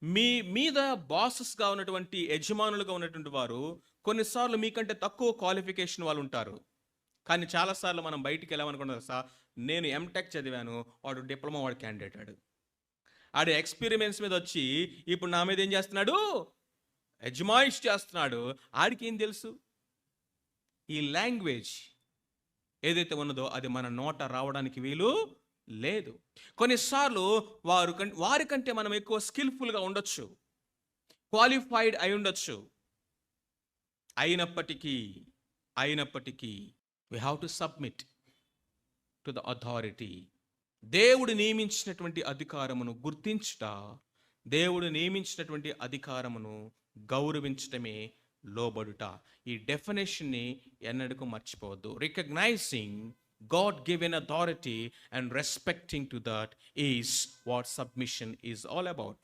మీ మీద బాసెస్‌గా ఉన్నటువంటి యజమానులుగా ఉన్నటువంటి వారు కొన్నిసార్లు మీకంటే తక్కువ క్వాలిఫికేషన్ వాళ్ళుంటారు. కానీ చాలా సార్లు మనం బయటికెళ్ళామనుకున్న తెలుసా? నేను ఎంటెక్ చదివాను. వాడు డిప్లొమా వాడు క్యాండిడేట్ ఆడు. ఆడు ఎక్స్‌పెరిమెంట్స్ మీదొచ్చి ఇప్పుడు నా మీద ఏం చేస్తున్నాడు? అజమాయిష్ చేస్తున్నాడు. ఆడికేం తెలుసు? ఈ లాంగ్వేజ్ ఏదైతే ఉన్నదో అది మన నోట రావడానికి వీలు లేదు. కొన్నిసార్లు వారికంటే మనం ఎక్కువ స్కిల్‌ఫుల్‌గా ఉండొచ్చు. క్వాలిఫైడ్ అయ్యుండొచ్చు. అయినప్పటికీ, అయినప్పటికీ we have to submit to the authority. దేవుడు నియమించినటువంటి అధికారమును గుర్తించుట, దేవుడు నియమించినటువంటి అధికారమును గౌరవించటమే లోబడుట. ఈ డెఫినేషన్‌ని ఎన్నడూ మర్చిపోవద్దు. Recognising God given authority and respecting to that is what submission is all about.